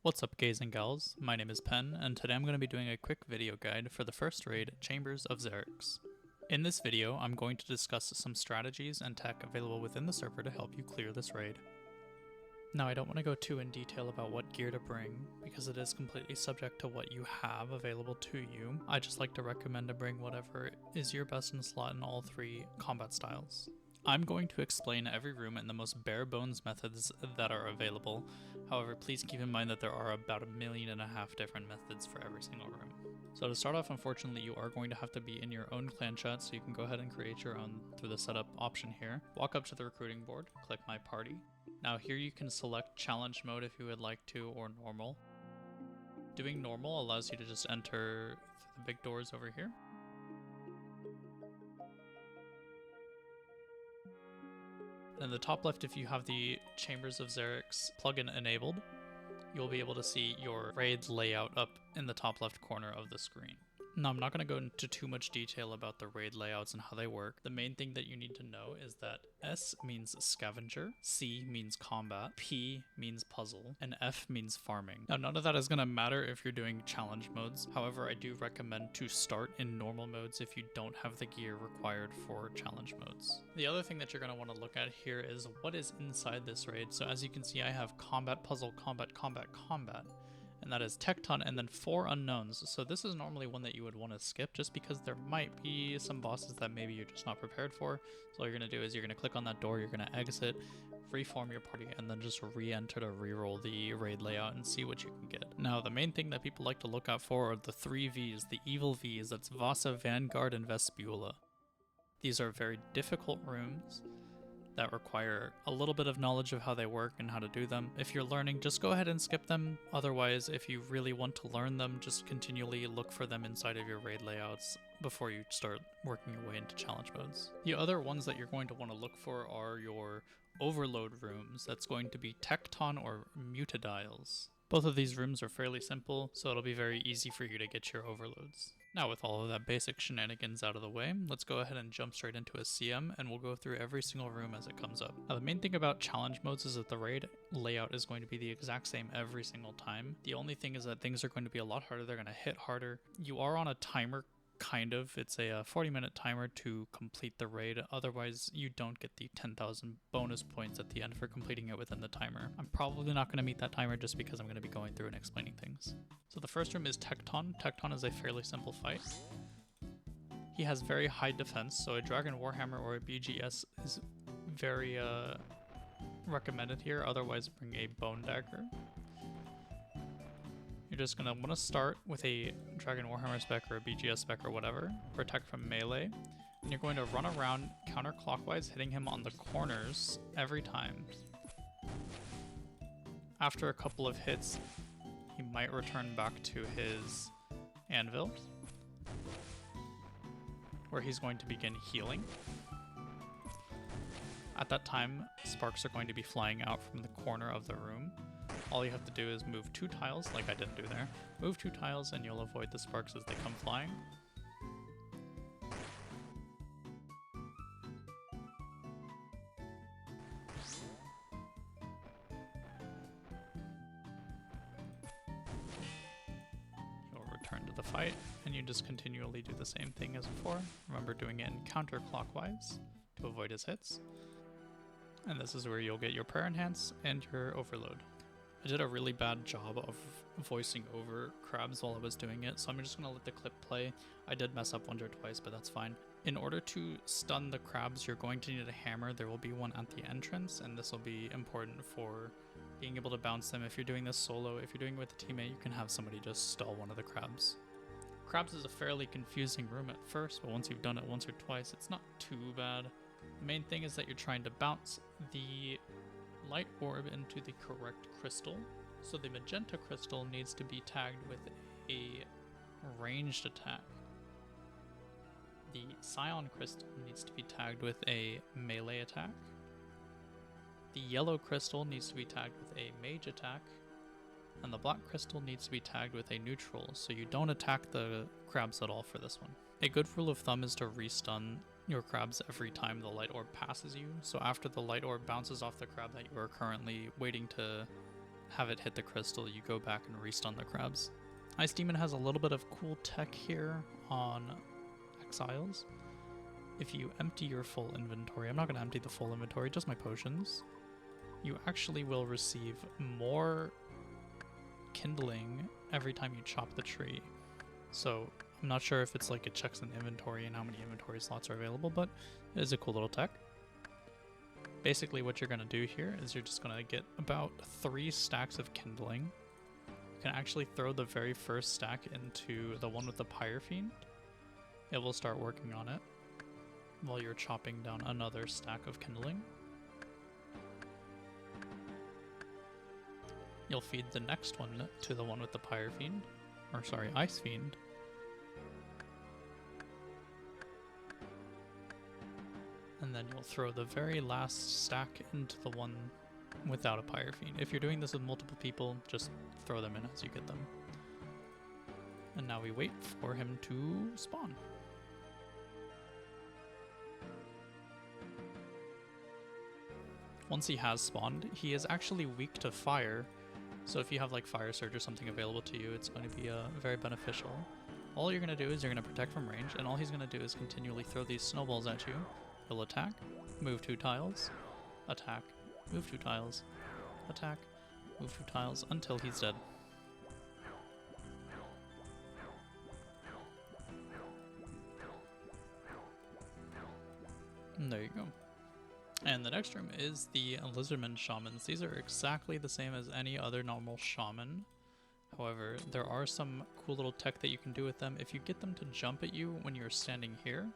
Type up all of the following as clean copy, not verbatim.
What's up gays and gals, my name is Pen, and today I'm going to be doing a quick video guide for the first raid, Chambers of Xerix. In this video, I'm going to discuss some strategies and tech available within the server to help you clear this raid. Now I don't want to go too in detail about what gear to bring, because it is completely subject to what you have available to you. I just like to recommend to bring whatever is your best in slot in all three combat styles. I'm going to explain every room and the most bare bones methods that are available. However, please keep in mind that there are about 1.5 million different methods for every single room. So to start off, unfortunately, you are going to have to be in your own clan chat, so you can go ahead and create your own through the setup option here. Walk up to the recruiting board, click my party. Now here you can select challenge mode if you would like to, or normal. Doing normal allows you to just enter through the big doors over here. In the top left, if you have the Chambers of Xerix plugin enabled, you'll be able to see your raid layout up in the top left corner of the screen. Now, I'm not going to go into too much detail about the raid layouts and how they work. The main thing that you need to know is that S means scavenger, C means combat, P means puzzle, and F means farming. Now, none of that is going to matter if you're doing challenge modes. However, I do recommend to start in normal modes if you don't have the gear required for challenge modes. The other thing that you're going to want to look at here is what is inside this raid. So as you can see, I have combat, puzzle, combat, combat, combat. And that is Tecton and then 4 unknowns. So this is normally one that you would want to skip just because there might be some bosses that maybe you're just not prepared for. So all you're going to do is you're going to click on that door, you're going to exit, reform your party, and then just re-enter to re-roll the raid layout and see what you can get. Now the main thing that people like to look out for are the 3 Vs, the evil Vs, that's Vasa, Vanguard, and Vespula. These are very difficult rooms that require a little bit of knowledge of how they work and how to do them. If you're learning, just go ahead and skip them. Otherwise, if you really want to learn them, just continually look for them inside of your raid layouts before you start working your way into challenge modes. The other ones that you're going to want to look for are your overload rooms. That's going to be Tecton or Mutadiles. Both of these rooms are fairly simple, so it'll be very easy for you to get your overloads. Now with all of that basic shenanigans out of the way, let's go ahead and jump straight into a CM, and we'll go through every single room as it comes up. Now the main thing about challenge modes is that the raid layout is going to be the exact same every single time. The only thing is that things are going to be a lot harder, they're going to hit harder. You are on a timer, kind of. It's a 40-minute timer to complete the raid, otherwise you don't get the 10,000 bonus points at the end for completing it within the timer. I'm probably not going to meet that timer just because I'm going to be going through and explaining things. So the first room is Tecton. Tecton is a fairly simple fight. He has very high defense, so a Dragon Warhammer or a BGS is very recommended here, otherwise bring a Bone Dagger. You're just going to want to start with a Dragon Warhammer spec or a BGS spec or whatever, protect from melee, and you're going to run around counterclockwise, hitting him on the corners every time. After a couple of hits, he might return back to his anvil, where he's going to begin healing. At that time, sparks are going to be flying out from the corner of the room. All you have to do is move 2 tiles, like I didn't do there. Move 2 tiles and you'll avoid the sparks as they come flying. You'll return to the fight, and you just continually do the same thing as before. Remember doing it in counterclockwise to avoid his hits. And this is where you'll get your prayer enhance and your overload. I did a really bad job of voicing over crabs while I was doing it, so I'm just going to let the clip play. I did mess up once or twice, but that's fine. In order to stun the crabs, you're going to need a hammer. There will be one at the entrance, and this will be important for being able to bounce them. If you're doing this solo, if you're doing it with a teammate, you can have somebody just stall one of the crabs. Crabs is a fairly confusing room at first, but once you've done it once or twice, it's not too bad. The main thing is that you're trying to bounce the light orb into the correct crystal. So the magenta crystal needs to be tagged with a ranged attack. The cyan crystal needs to be tagged with a melee attack. The yellow crystal needs to be tagged with a mage attack. And the black crystal needs to be tagged with a neutral, so you don't attack the crabs at all for this one. A good rule of thumb is to restun your crabs every time the light orb passes you, so after the light orb bounces off the crab that you are currently waiting to have it hit the crystal, you go back and restun the crabs. Ice Demon has a little bit of cool tech here on Exiles. If you empty your full inventory, I'm not going to empty the full inventory, just my potions, you actually will receive more kindling every time you chop the tree. So I'm not sure if it's like it checks an inventory and how many inventory slots are available, but it is a cool little tech. Basically what you're going to do here is you're just going to get about 3 stacks of kindling. You can actually throw the very first stack into the one with the Pyre Fiend. It will start working on it while you're chopping down another stack of kindling. You'll feed the next one to the one with the Pyre Fiend, or sorry, Ice Fiend. And then you'll throw the very last stack into the one without a Pyre Fiend. If you're doing this with multiple people, just throw them in as you get them. And now we wait for him to spawn. Once he has spawned, he is actually weak to fire. So if you have like Fire Surge or something available to you, it's going to be very beneficial. All you're going to do is you're going to protect from range, and all he's going to do is continually throw these snowballs at you. He'll attack, move 2 tiles, attack, move 2 tiles, attack, move 2 tiles, until he's dead. And there you go. And the next room is the Lizardman Shamans. These are exactly the same as any other normal shaman. However, there are some cool little tech that you can do with them. If you get them to jump at you when you're standing here,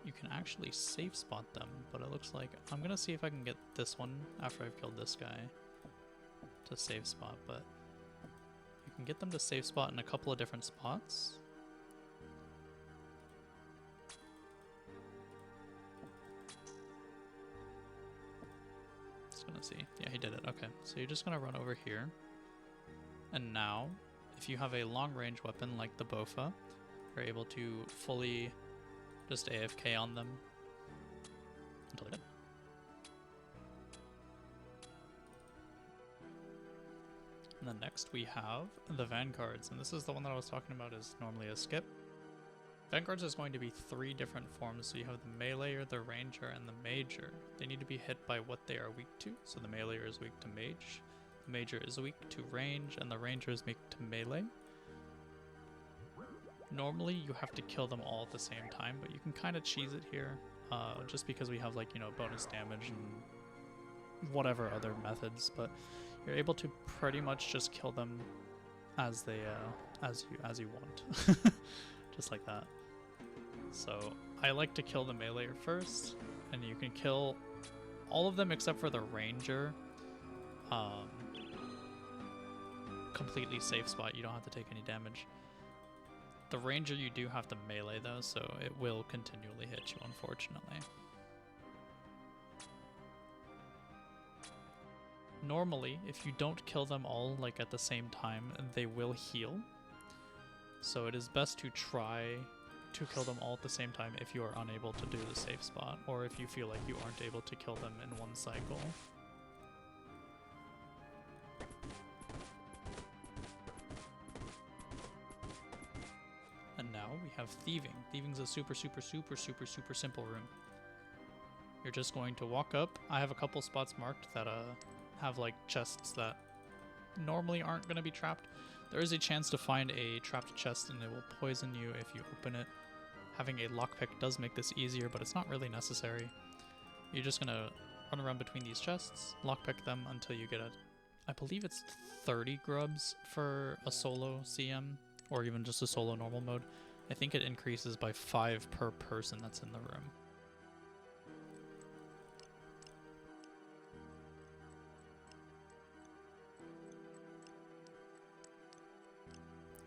you can actually safe spot them, but it looks like I'm gonna see if I can get this one after I've killed this guy to safe spot, but you can get them to safe spot in a couple of different spots. Just gonna see. Yeah, he did it. Okay, so you're just gonna run over here, and now if you have a long range weapon like the Bofa, you're able to fully just AFK on them until they're dead. And then next we have the Vanguards, and this is the one that I was talking about is normally a skip. Vanguards is going to be 3 different forms, so you have the Meleeer, the Ranger, and the Major. They need to be hit by what they are weak to, so the Meleeer is weak to Mage, the Major is weak to Range, and the Ranger is weak to Melee. Normally you have to kill them all at the same time, but you can kind of cheese it here, just because we have like, you know, bonus damage and whatever other methods, but you're able to pretty much just kill them as they as you want. Just like that. So I like to kill the Meleeer first, and you can kill all of them except for the Ranger. Completely safe spot, you don't have to take any damage. The Ranger you do have to melee though, so it will continually hit you, unfortunately. Normally, if you don't kill them all like at the same time, they will heal. So it is best to try to kill them all at the same time if you are unable to do the safe spot, or if you feel like you aren't able to kill them in one cycle. And now we have Thieving. Thieving's a super simple room. You're just going to walk up. I have a couple spots marked that have like chests that normally aren't going to be trapped. There is a chance to find a trapped chest and it will poison you if you open it. Having a lockpick does make this easier, but it's not really necessary. You're just going to run around between these chests, lockpick them until you get I believe it's 30 grubs for a solo CM, or even just a solo normal mode. I think it increases by 5 per person that's in the room.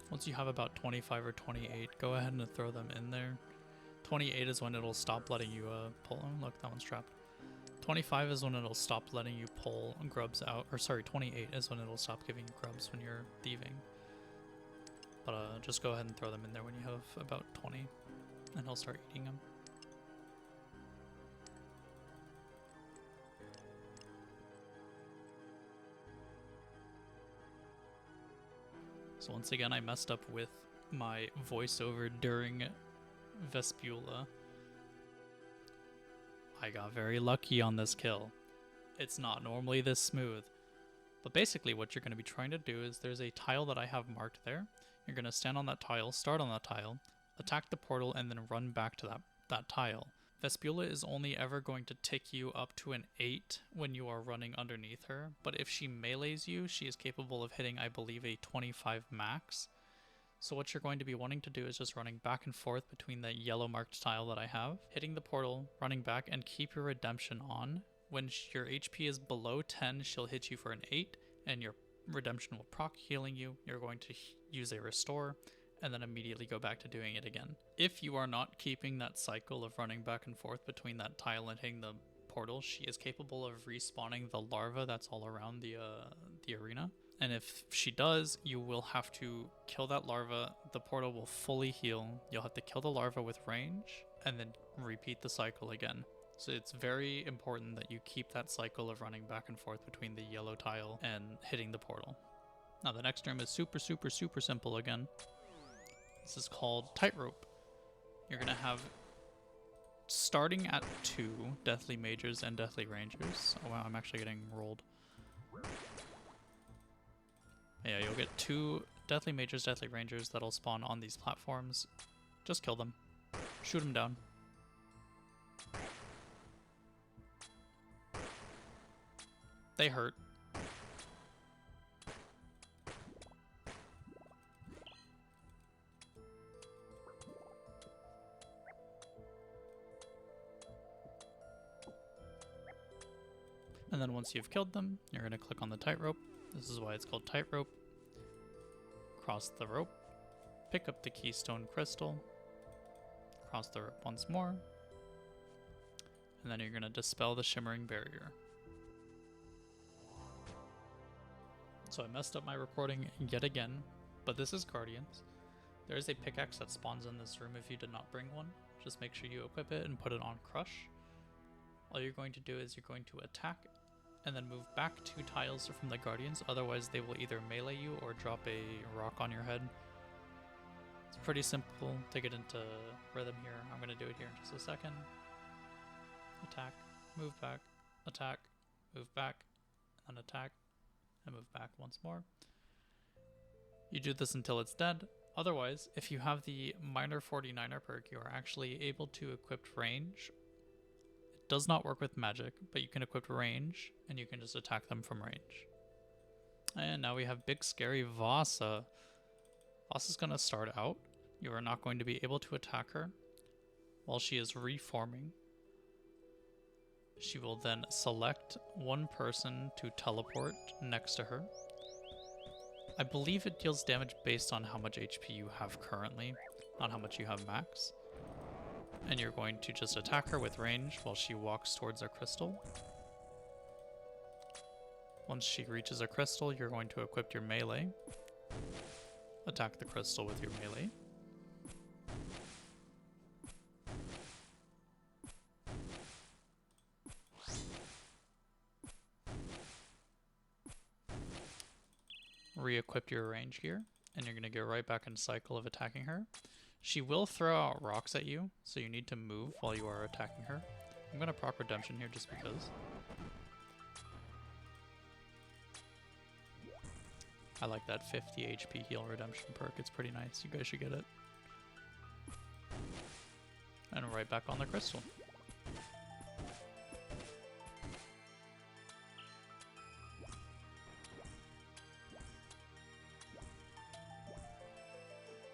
Once you have about 25 or 28, go ahead and throw them in there. 28 is when it'll stop letting you pull them. Look, that one's trapped. 25 is when it'll stop letting you pull grubs out. Or sorry, 28 is when it'll stop giving you grubs when you're thieving. But just go ahead and throw them in there when you have about 20, and he'll start eating them. So once again, I messed up with my voiceover during Vespula. I got very lucky on this kill. It's not normally this smooth. But basically what you're going to be trying to do is there's a tile that I have marked there. You're going to stand on that tile, start on that tile, attack the portal, and then run back to that tile. Vespula is only ever going to tick you up to an 8 when you are running underneath her, but if she melees you, she is capable of hitting, I believe, a 25 max. So what you're going to be wanting to do is just running back and forth between the yellow marked tile that I have, hitting the portal, running back, and keep your redemption on. When your HP is below 10, she'll hit you for an 8, and your redemption will proc, healing you. You're going to use a restore, and then immediately go back to doing it again. If you are not keeping that cycle of running back and forth between that tile and hitting the portal, she is capable of respawning the larva that's all around the arena. And if she does, you will have to kill that larva, the portal will fully heal, you'll have to kill the larva with range, and then repeat the cycle again. So it's very important that you keep that cycle of running back and forth between the yellow tile and hitting the portal. Now the next room is super simple again. This is called Tightrope. You're going to have, starting at 2 Deathly Mages and Deathly Rangers. Oh wow, I'm actually getting rolled. Yeah, you'll get 2 Deathly Mages, Deathly Rangers that'll spawn on these platforms. Just kill them. Shoot them down. They hurt. And then once you've killed them, you're going to click on the tightrope. This is why it's called tightrope. Cross the rope. Pick up the keystone crystal. Cross the rope once more. And then you're going to dispel the shimmering barrier. So I messed up my recording yet again, but this is Guardians. There is a pickaxe that spawns in this room if you did not bring one. Just make sure you equip it and put it on Crush. All you're going to do is you're going to attack and then move back 2 tiles from the Guardians, otherwise they will either melee you or drop a rock on your head. It's pretty simple to get into rhythm here. I'm going to do it here in just a second. Attack, move back, attack, move back, and attack, and move back once more. You do this until it's dead. Otherwise, if you have the minor 49er perk, you are actually able to equip range. It does not work with magic, but you can equip range, and you can just attack them from range. And now we have big scary Vasa. Vasa's going to start out. You are not going to be able to attack her while she is reforming. She will then select one person to teleport next to her. I believe it deals damage based on how much HP you have currently, not how much you have max. And you're going to just attack her with range while she walks towards a crystal. Once she reaches a crystal, you're going to equip your melee. Attack the crystal with your melee. Re-equip your range gear, and you're going to go right back in cycle of attacking her. She will throw out rocks at you, so you need to move while you are attacking her. I'm going to proc redemption here just because. I like that 50 HP heal redemption perk. It's pretty nice. You guys should get it. And right back on the crystal.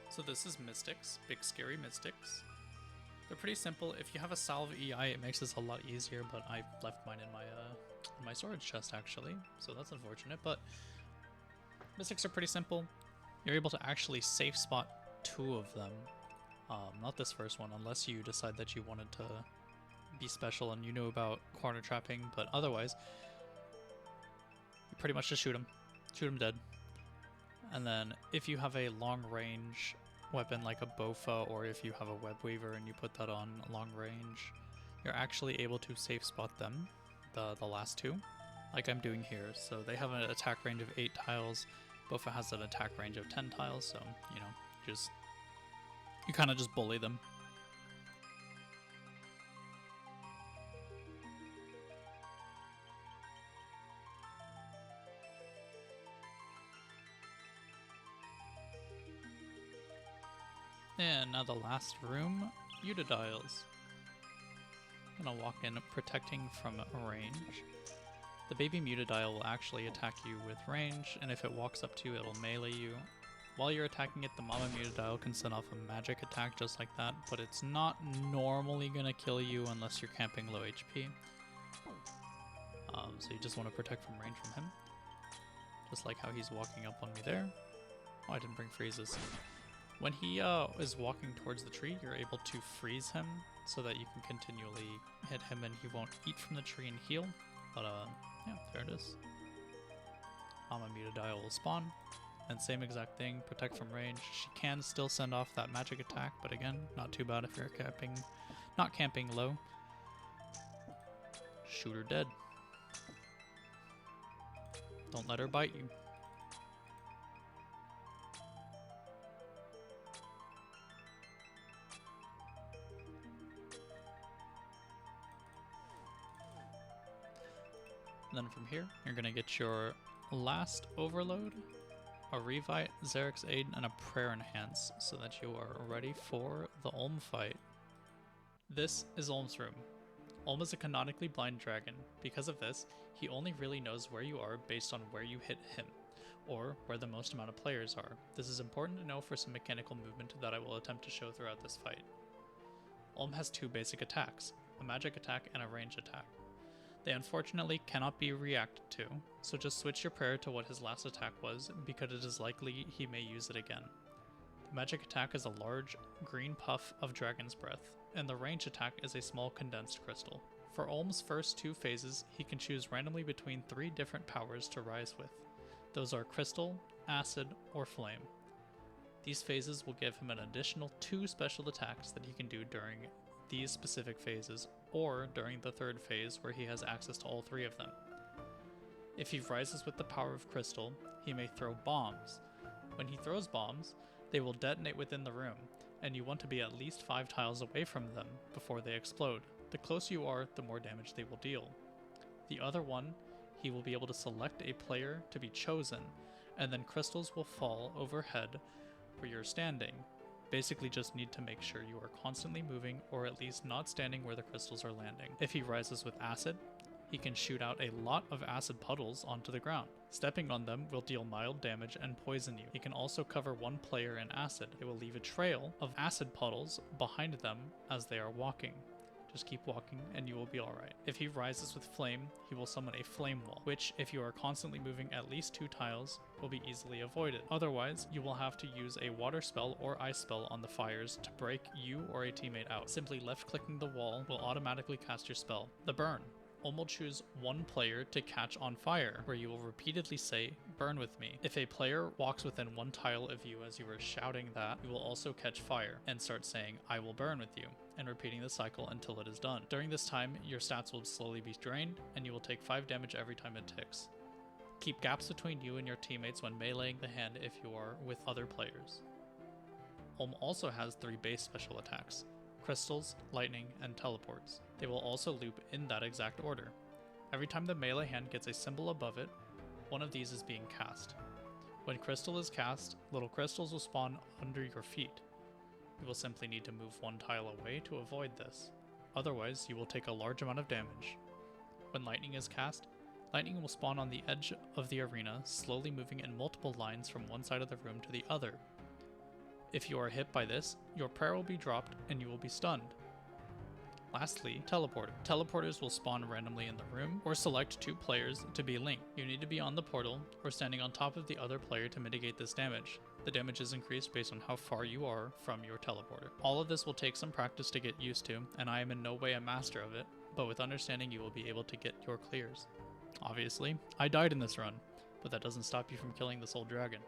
So this is Mystics, big scary Mystics. They're pretty simple. If you have a Salve EI, it makes this a lot easier, but I left mine in my storage chest actually, so that's unfortunate. But Mystics are pretty simple. You're able to actually safe spot 2 of them. Not this first one, unless you decide that you wanted to be special and you knew about corner trapping, but otherwise, you pretty much just shoot them dead. And then if you have a long range weapon like a Bofa, or if you have a Web Weaver and you put that on long range, you're actually able to safe spot them, the last 2, like I'm doing here. So they have an attack range of 8 tiles, Bofa has an attack range of 10 tiles, so, you know, you kind of just bully them. And now the last room, Utadiles. Gonna walk in protecting from range. The baby Mutadile will actually attack you with range, and if it walks up to you, it'll melee you. While you're attacking it, the mama Mutadile can send off a magic attack just like that, but it's not normally gonna kill you unless you're camping low HP. So you just want to protect from range from him. Just like how he's walking up on me there. Oh, I didn't bring freezes. When he is walking towards the tree, you're able to freeze him so that you can continually hit him and he won't eat from the tree and heal. But yeah, there it is. Mama Mutadile will spawn. And same exact thing, protect from range. She can still send off that magic attack, but again, not too bad if you're not camping low. Shoot her dead. Don't let her bite you. And then from here, you're going to get your last overload, a Revite, Xeric's Aid, and a Prayer Enhance, so that you are ready for the Olm fight. This is Olm's room. Olm is a canonically blind dragon. Because of this, he only really knows where you are based on where you hit him, or where the most amount of players are. This is important to know for some mechanical movement that I will attempt to show throughout this fight. Olm has two basic attacks, a magic attack and a range attack. They unfortunately cannot be reacted to, so just switch your prayer to what his last attack was, because it is likely he may use it again. The magic attack is a large green puff of Dragon's Breath, and the range attack is a small condensed crystal. For Olm's first two phases, he can choose randomly between 3 different powers to rise with. Those are Crystal, Acid, or Flame. These phases will give him an additional 2 special attacks that he can do during these specific phases, or during the 3rd phase where he has access to all 3 of them. If he rises with the power of Crystal, he may throw bombs. When he throws bombs, they will detonate within the room, and you want to be at least 5 tiles away from them before they explode. The closer you are, the more damage they will deal. The other one, he will be able to select a player to be chosen, and then crystals will fall overhead where you're standing. Basically just need to make sure you are constantly moving, or at least not standing where the crystals are landing. If he rises with acid, he can shoot out a lot of acid puddles onto the ground. Stepping on them will deal mild damage and poison you. He can also cover one player in acid. It will leave a trail of acid puddles behind them as they are walking. Just keep walking and you will be alright. If he rises with flame, he will summon a flame wall, which if you are constantly moving at least 2 tiles, will be easily avoided. Otherwise, you will have to use a water spell or ice spell on the fires to break you or a teammate out. Simply left clicking the wall will automatically cast your spell. The burn. Olm will choose one player to catch on fire, where you will repeatedly say, "Burn with me." If a player walks within 1 tile of you as you are shouting that, you will also catch fire and start saying, "I will burn with you," and repeating the cycle until it is done. During this time, your stats will slowly be drained, and you will take 5 damage every time it ticks. Keep gaps between you and your teammates when meleeing the hand if you are with other players. Olm also has 3 base special attacks: crystals, lightning, and teleports. They will also loop in that exact order. Every time the melee hand gets a symbol above it, one of these is being cast. When crystal is cast, little crystals will spawn under your feet. You will simply need to move 1 tile away to avoid this. Otherwise, you will take a large amount of damage. When lightning is cast, lightning will spawn on the edge of the arena, slowly moving in multiple lines from one side of the room to the other. If you are hit by this, your prayer will be dropped and you will be stunned. Lastly, teleporter. Teleporters will spawn randomly in the room, or select 2 players to be linked. You need to be on the portal or standing on top of the other player to mitigate this damage. The damage is increased based on how far you are from your teleporter. All of this will take some practice to get used to, and I am in no way a master of it, but with understanding you will be able to get your clears. Obviously, I died in this run, but that doesn't stop you from killing this old dragon.